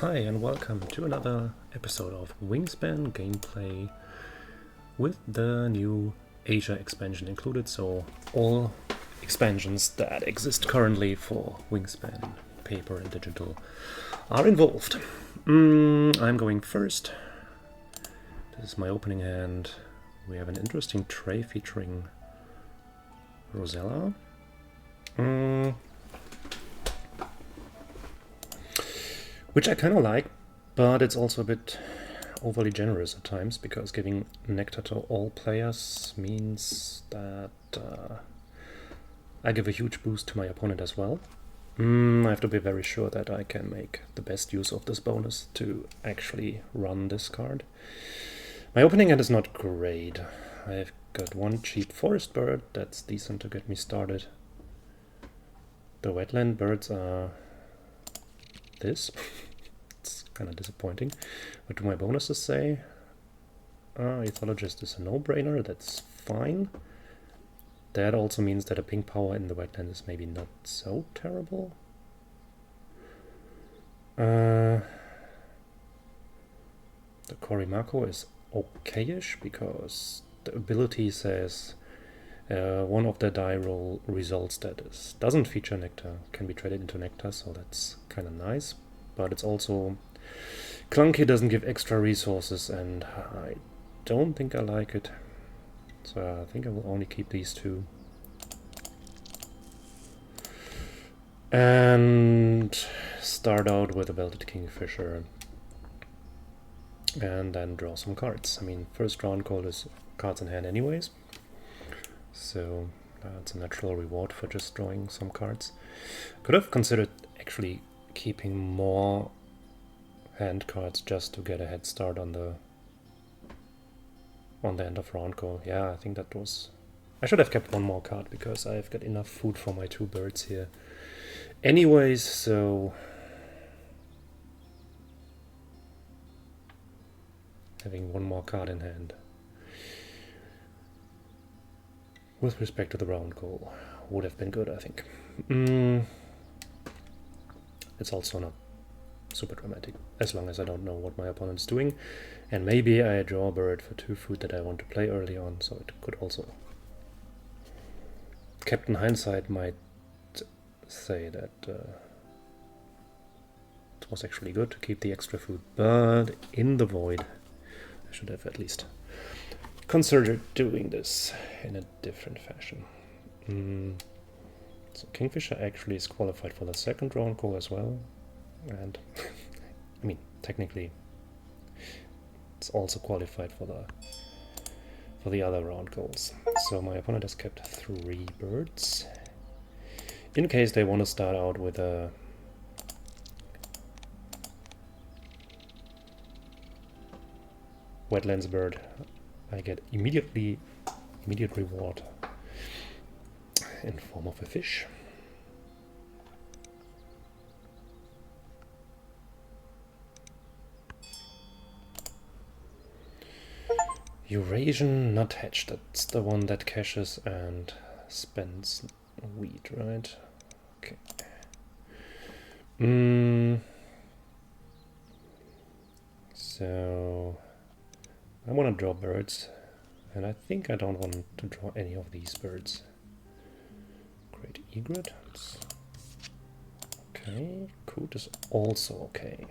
Hi and welcome to another episode of Wingspan gameplay with the new Asia expansion included, so all expansions that exist currently for Wingspan, paper and digital, are involved. I'm going first. This is my opening hand. We have an interesting tray featuring Rosella. Which I kind of like, but it's also a bit overly generous at times, because giving nectar to all players means that I give a huge boost to my opponent as well. I have to be very sure that I can make the best use of this bonus to actually run this card. My opening hand is not great. I've got one cheap forest bird, that's decent to get me started. The wetland birds are this. It's kind of disappointing. What do my bonuses say? Ethologist is a no-brainer, that's fine. That also means that a pink power in the wetland is maybe not so terrible. The Korimako is okay-ish, because the ability says one of the die roll results that doesn't feature nectar can be traded into nectar, so that's kind of nice. But it's also clunky, doesn't give extra resources, and I don't think I like it. So I think I will only keep these two. And start out with a Belted Kingfisher. And then draw some cards. I mean, first round call is cards in hand anyways. So it's a natural reward for just drawing some cards. Could have considered actually keeping more hand cards just to get a head start on the end of round call. Yeah, I think that was... I should have kept one more card, because I've got enough food for my two birds here anyways, so... having one more card in hand with respect to the round goal would have been good, I think. It's also not super dramatic, as long as I don't know what my opponent's doing. And maybe I draw a bird for 2 food that I want to play early on, so it could also... Captain Hindsight might say that it was actually good to keep the extra food, but in the void I should have at least considered doing this in a different fashion. So Kingfisher actually is qualified for the second round call as well, and I mean, technically it's also qualified for the other round goals. So my opponent has kept 3 birds in case they want to start out with a wetlands bird. I get immediate reward in form of a fish. Eurasian not hatched, that's the one that caches and spends wheat, right? Okay. So I want to draw birds, and I think I don't want to draw any of these birds. Great egret. Okay, coot is also okay.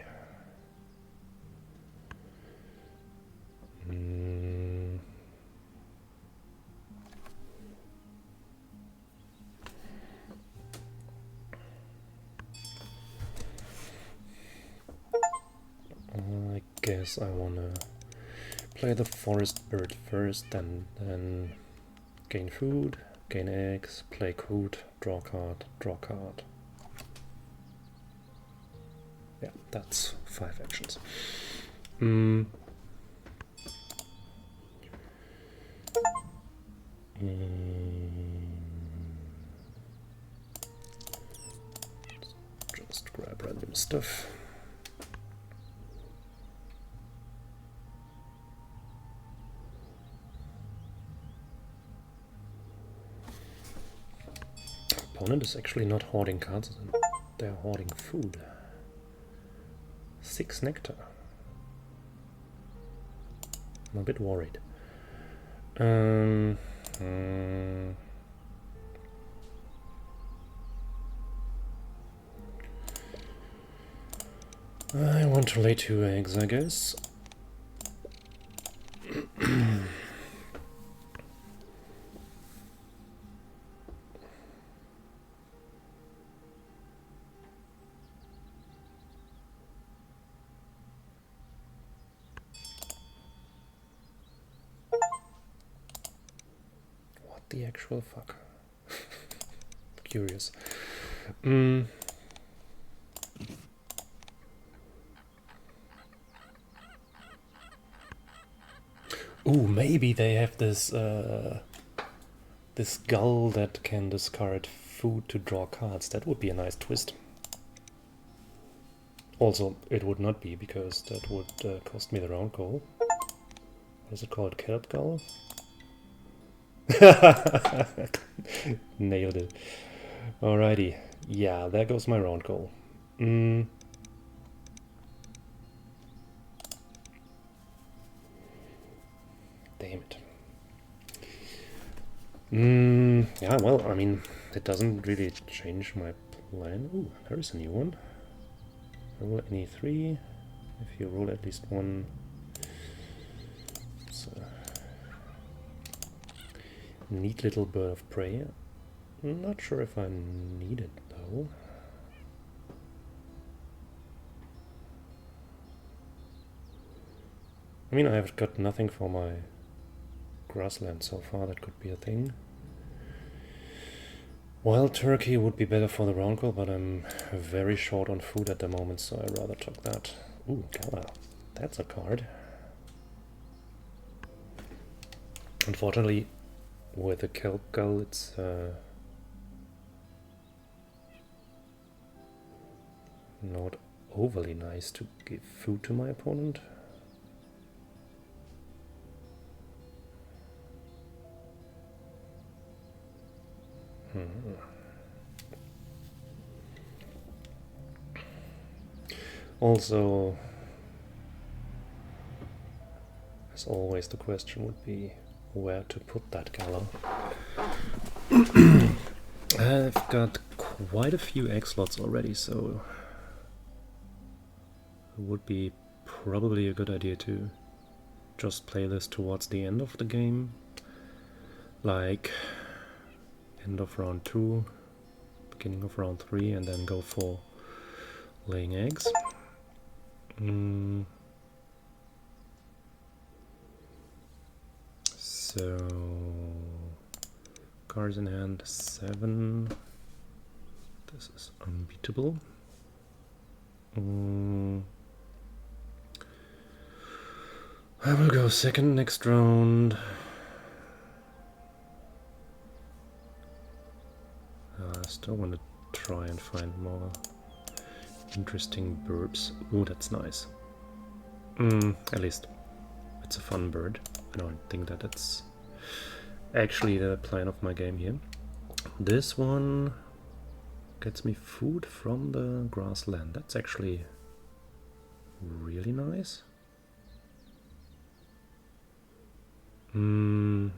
I guess I want to play the forest bird first, and then gain food, gain eggs, play coot, draw card, draw card. Yeah, that's 5 actions. Just grab random stuff. Opponent is actually not hoarding cards, they're hoarding food. 6 nectar. I'm a bit worried. I want to lay 2 eggs, I guess. What the actual fuck? Curious. Ooh, maybe they have this this gull that can discard food to draw cards. That would be a nice twist. Also, it would not be, because that would cost me the round goal. What is it called? Kelp gull? Nailed it. Alrighty. Yeah, there goes my round goal. Damn it. Yeah, well, I mean, it doesn't really change my plan. Ooh, there is a new one. Roll any 3. If you roll at least 1. It's a neat little bird of prey. I'm not sure if I need it, though. I mean, I've got nothing for my grassland so far. That could be a thing. Wild turkey would be better for the round goal, but I'm very short on food at the moment, so I rather took that. Ooh, Gala. That's a card. Unfortunately, with the kelp gull, it's not overly nice to give food to my opponent. Also, as always, the question would be where to put that gala. I've got quite a few egg slots already, so it would be probably a good idea to just play this towards the end of the game, like end of round 2, beginning of round 3, and then go for laying eggs. So, cards in hand 7. This is unbeatable. I will go second next round. I still want to try and find more interesting birbs. Ooh, that's nice. At least it's a fun bird. I don't think that it's actually the plan of my game here. This one gets me food from the grassland. That's actually really nice. The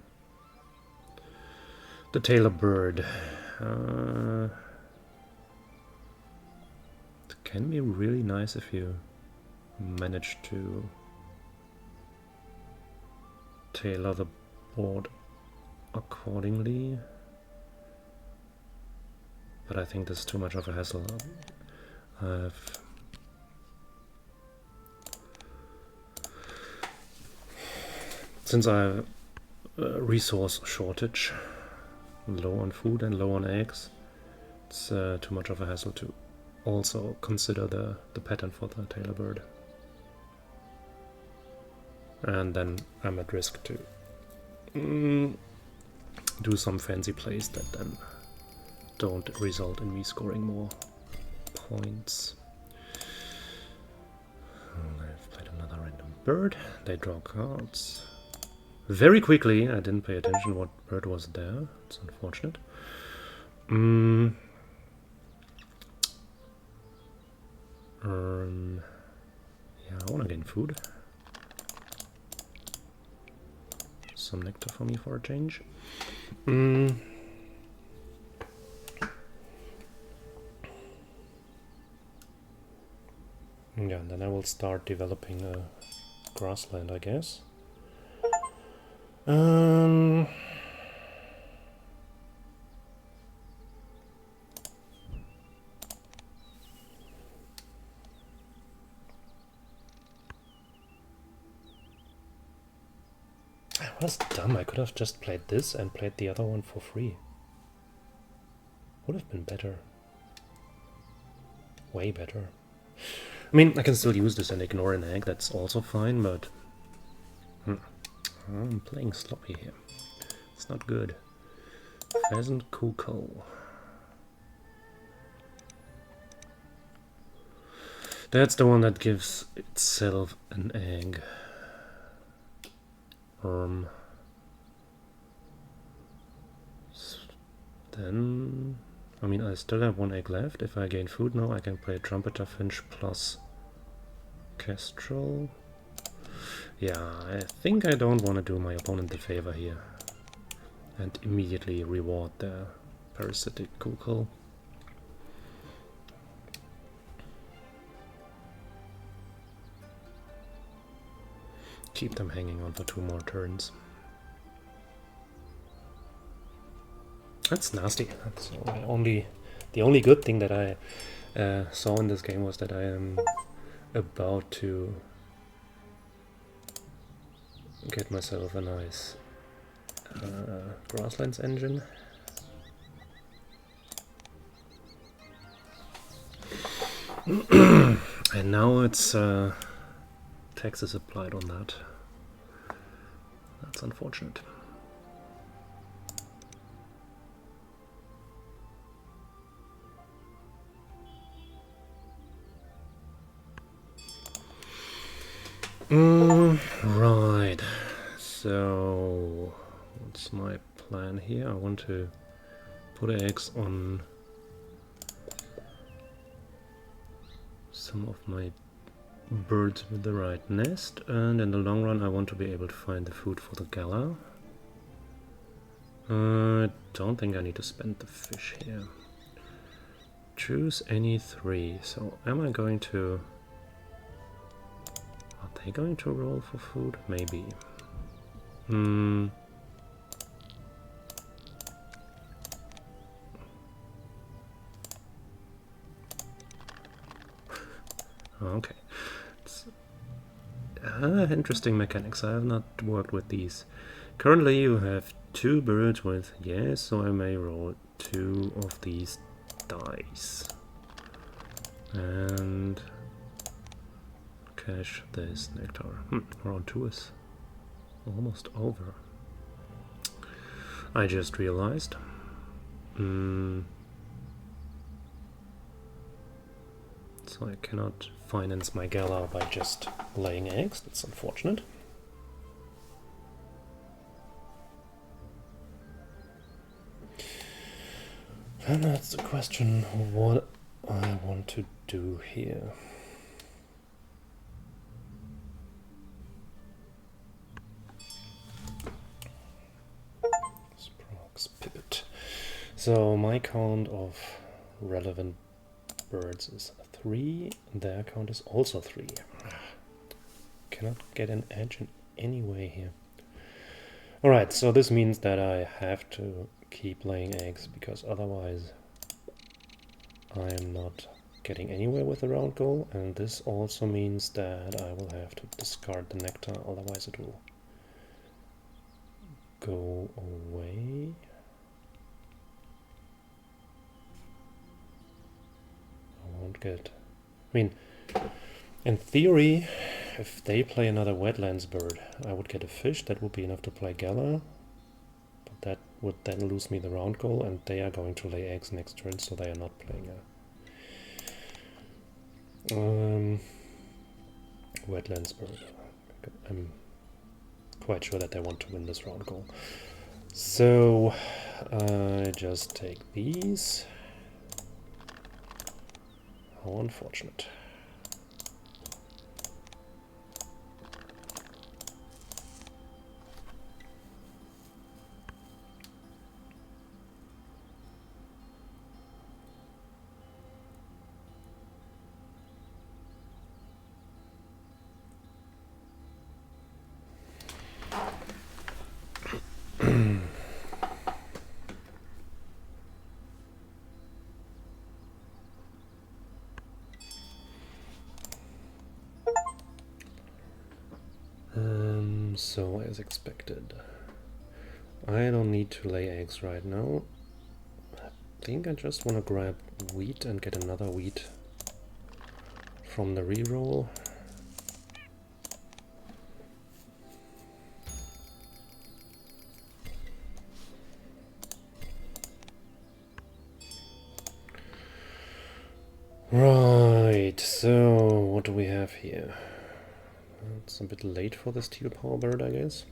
tailor bird. It can be really nice if you manage to tailor the board accordingly. But I think this is too much of a hassle. Since I have a resource shortage, low on food and low on eggs, it's too much of a hassle to also consider the pattern for the tailor bird. And then I'm at risk to do some fancy plays that then don't result in me scoring more points. I've played another random bird. They draw cards very quickly. I didn't pay attention what bird was there. It's unfortunate. I wanna gain food. Some nectar for me for a change. Yeah, and then I will start developing a grassland, I guess. I was dumb. I could have just played this and played the other one for free. Would have been better. Way better. I mean, I can still use this and ignore an egg, that's also fine, but... I'm playing sloppy here. It's not good. Pheasant cuckoo. That's the one that gives itself an egg. Then... I mean, I still have one egg left. If I gain food now, I can play Trumpeter Finch plus Kestrel. Yeah, I think I don't want to do my opponent the favor here. And immediately reward their parasitic cuckoo. Keep them hanging on for 2 more turns. That's nasty. That's the only good thing that I saw in this game was that I am about to get myself a nice Grasslands engine. And now it's taxes applied on that. That's unfortunate. Right, so what's my plan here? I want to put eggs on some of my birds with the right nest, and in the long run I want to be able to find the food for the gala. I don't think I need to spend the fish here. Choose any 3. So am I going to... Are they going to roll for food? Maybe. Okay. Interesting mechanics. I have not worked with these. Currently you have 2 birds with yes, so I may roll 2 of these dice. And cash this nectar. Round 2 is almost over. I just realized. So I cannot finance my gala by just laying eggs. That's unfortunate. And that's the question, what I want to do here. Sprox pivot. So my count of relevant birds is 3, their count is also 3. Cannot get an edge in any way here. Alright, so this means that I have to keep laying eggs, because otherwise I am not getting anywhere with the round goal, and this also means that I will have to discard the nectar, otherwise it will go away. I won't get... I mean, in theory, if they play another wetlands bird, I would get a fish. That would be enough to play gala. But that would then lose me the round goal, and they are going to lay eggs next turn, so they are not playing a wetlands bird. I'm quite sure that they want to win this round goal. So I just take these. How unfortunate. So as expected, I don't need to lay eggs right now. I think I just want to grab wheat and get another wheat from the reroll. Right, so what do we have here? It's a bit late for the steel power bird, I guess.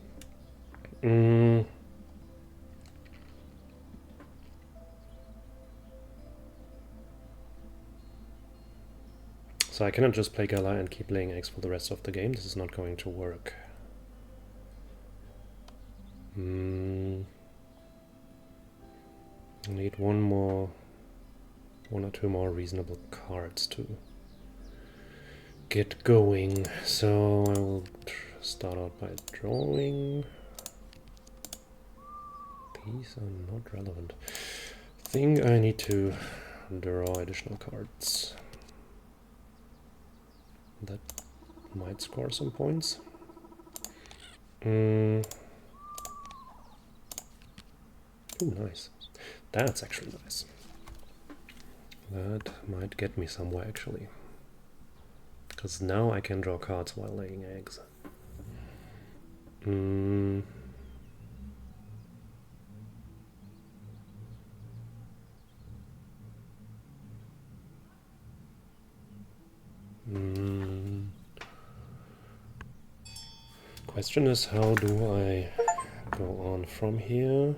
So I cannot just play Gala and keep laying eggs for the rest of the game. This is not going to work. I need one or two more reasonable cards to get going. So I will start out by drawing. These are not relevant. I think I need to draw additional cards. That might score some points. Ooh, nice. That's actually nice. That might get me somewhere, actually. Because now I can draw cards while laying eggs. Question is, how do I go on from here?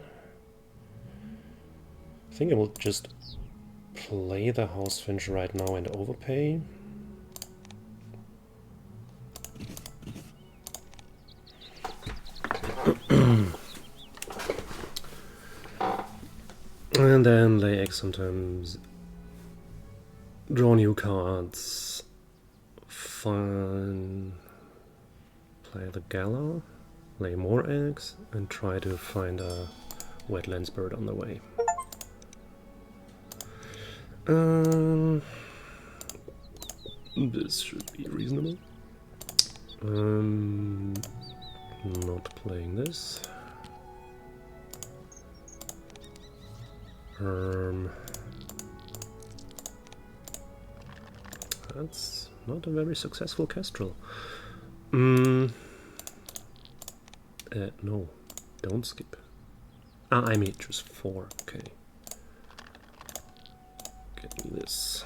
I think I will just play the house finch right now and overpay. And then lay eggs sometimes. Draw new cards. Fine. Play the Gala, lay more eggs, and try to find a wetlands bird on the way. This should be reasonable. Not playing this. That's not a very successful kestrel. No, don't skip. I mean just 4, okay. Get me this.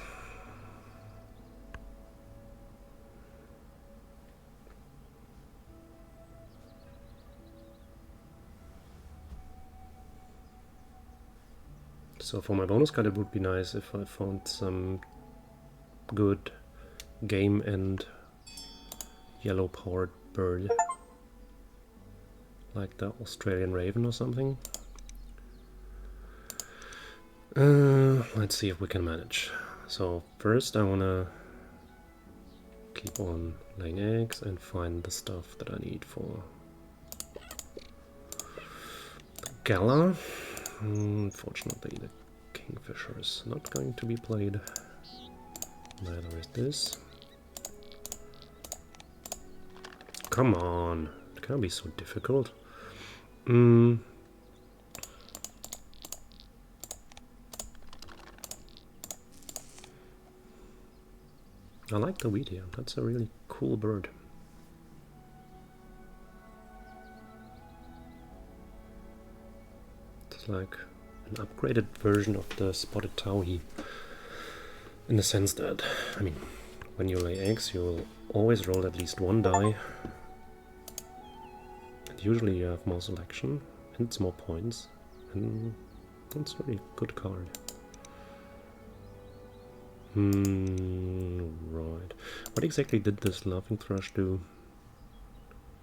So for my bonus card it would be nice if I found some good game and yellow powered bird. Like the Australian raven or something. Let's see if we can manage. So first I wanna keep on laying eggs and find the stuff that I need for the Gala. Unfortunately the Kingfisher is not going to be played. Neither is this. Come on, it can't be so difficult. I like the Wheatear, that's a really cool bird. It's like an upgraded version of the spotted towhee. In the sense that, I mean, when you lay eggs, you'll always roll at least one die. And usually you have more selection, and it's more points. And that's a really good card. Right. What exactly did this laughing thrush do?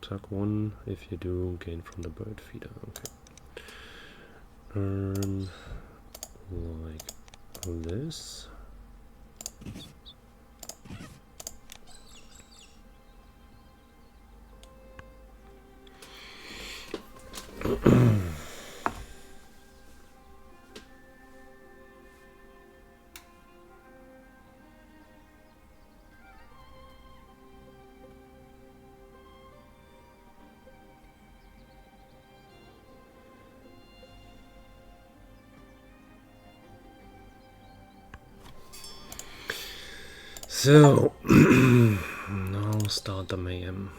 Tuck 1, if you do, gain from the bird feeder. Okay. Like this. So, now start the mayhem.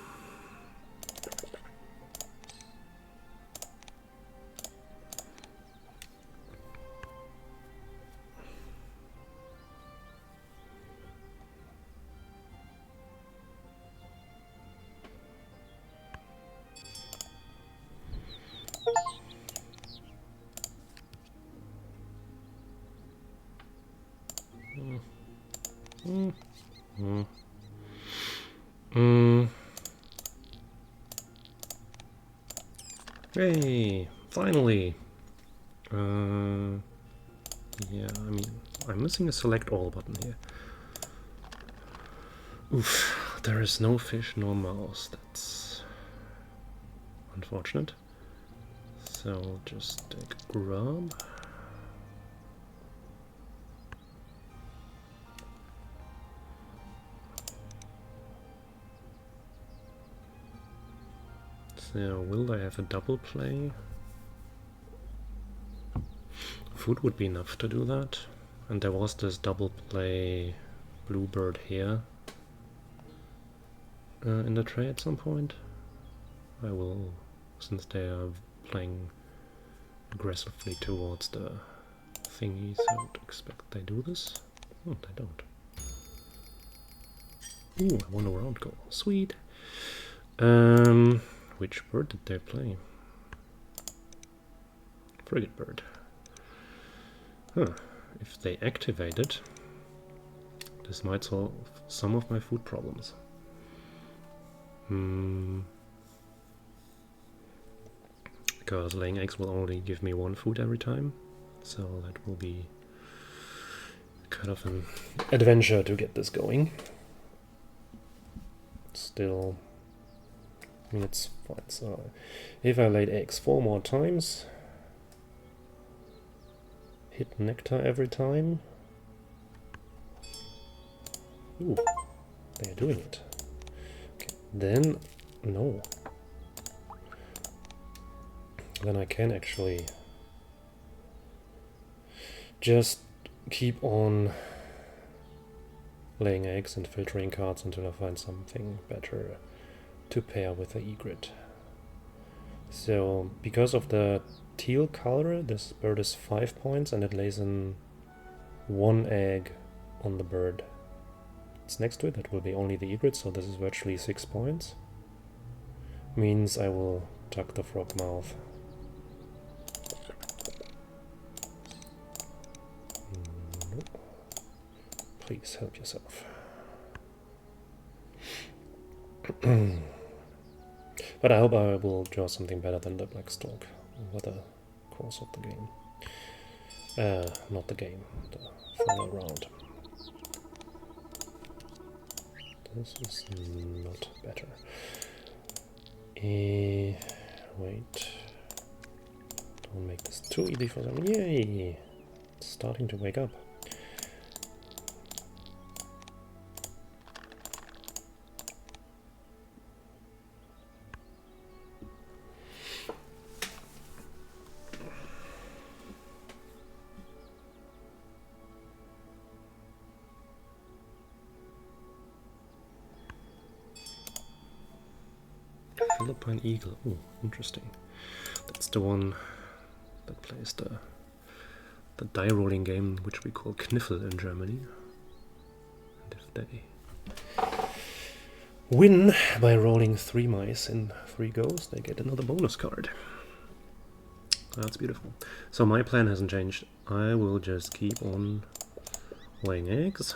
Hey, finally! Yeah, I mean, I'm missing a select all button here. Oof, there is no fish, no mouse. That's unfortunate. So just take a grub. So will I have a double play? Food would be enough to do that. And there was this double play bluebird here in the tray at some point. I will, since they are playing aggressively towards the thingies, I would expect they do this. Oh, they don't. Ooh, I won a round goal. Sweet. Which bird did they play? Frigate bird. Huh. If they activate it, this might solve some of my food problems. Because laying eggs will only give me one food every time, so that will be kind of an adventure to get this going. Still, I mean, it's fine. So if I laid eggs 4 more times, hit nectar every time. Ooh, they're doing it. Okay, then, no. Then I can actually just keep on laying eggs and filtering cards until I find something better to pair with the egret. So, because of the teal color, this bird is 5 points and it lays in 1 egg on the bird it's next to it. That will be only the egret, so this is virtually 6 points. Means I will tuck the frog mouth. Nope. Please help yourself. But I hope I will draw something better than the black stork over the course of the game. Not the game, the final round. This is not better. Wait. Don't make this too easy for them. Yay! It's starting to wake up. Philippine eagle. Oh, interesting. That's the one that plays the die rolling game, which we call Kniffel in Germany. And if they win by rolling 3 mice in 3 goes, they get another bonus card. That's beautiful. So my plan hasn't changed. I will just keep on laying eggs,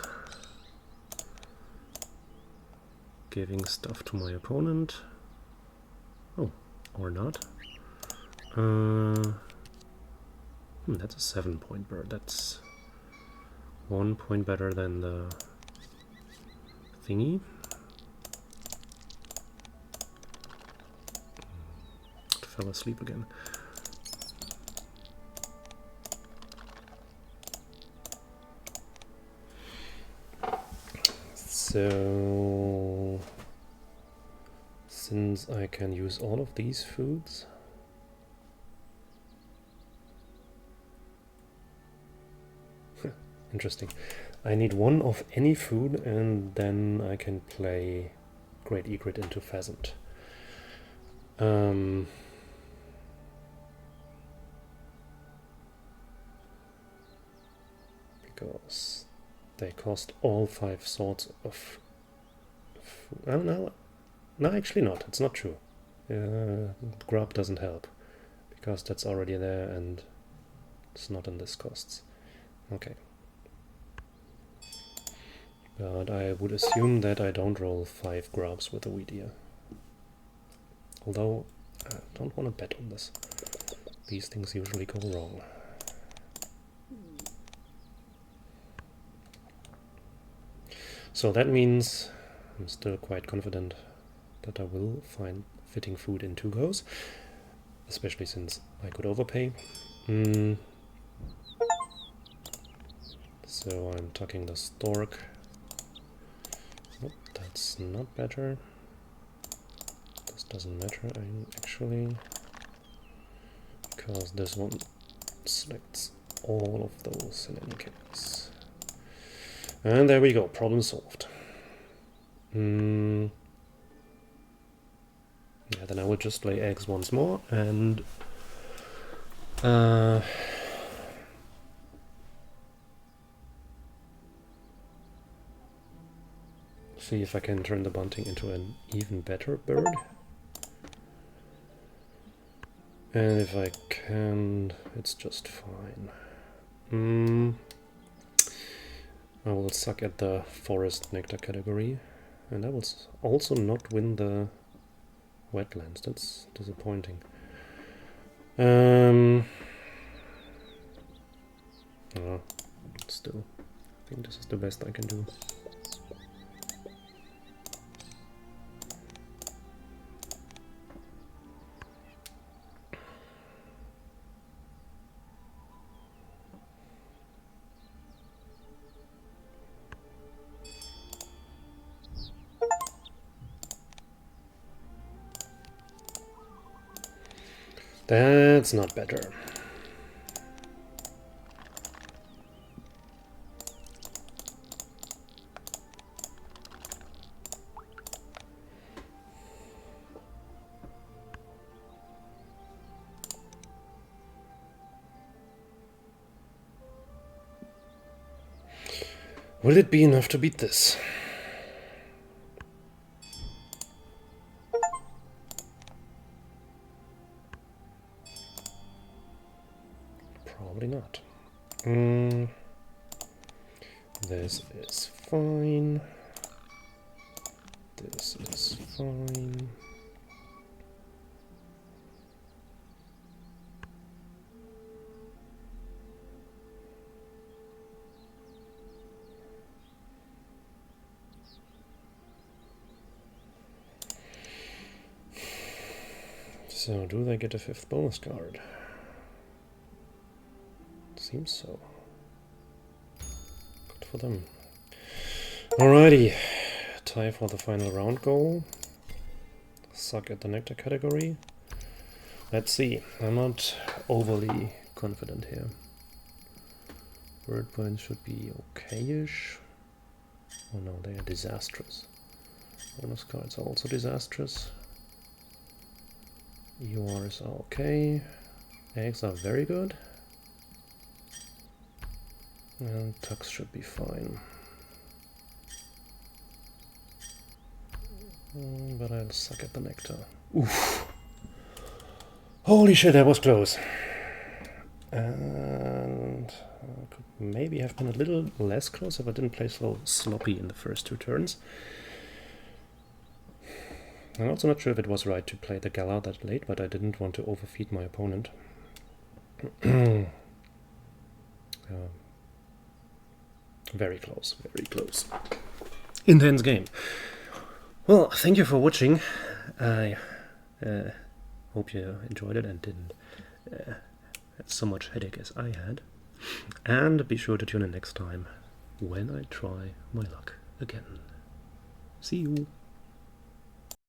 giving stuff to my opponent. Oh, or not. That's a 7-point bird. That's 1 point better than the thingy. Fell asleep again. So, since I can use all of these foods, interesting. I need one of any food, and then I can play Great Egret into pheasant. Because they cost all 5 sorts of food. Oh, no, actually not. It's not true. Grub doesn't help, because that's already there and it's not in this costs. Okay. But I would assume that I don't roll 5 grubs with a Wheatear. Although, I don't want to bet on this. These things usually go wrong. So that means I'm still quite confident that I will find fitting food in 2 goes. Especially since I could overpay. So I'm tucking the stork. Nope, that's not better. This doesn't matter actually, because this one selects all of those in any case. And there we go, problem solved. Yeah, then I will just lay eggs once more and see if I can turn the bunting into an even better bird. And if I can, it's just fine. I will suck at the forest nectar category, and I will also not win the wetlands. That's disappointing. Still, I think this is the best I can do. That's not better. Will it be enough to beat this? Probably not. This is fine. This is fine. So, do they get a 5th bonus card? Seems so. Good for them. Alrighty. Tie for the final round goal. Suck at the nectar category. Let's see. I'm not overly confident here. Bird points should be okay-ish. Oh no, they are disastrous. Bonus cards are also disastrous. Yours are okay. Eggs are very good. And tucks should be fine. But I'll suck at the nectar. Oof! Holy shit, that was close. And I could maybe have been a little less close if I didn't play so sloppy in the first 2 turns. I'm also not sure if it was right to play the Gala that late, but I didn't want to overfeed my opponent. Very close, very close. Intense game. Well, thank you for watching. I hope you enjoyed it and didn't have so much headache as I had. And be sure to tune in next time when I try my luck again. See you!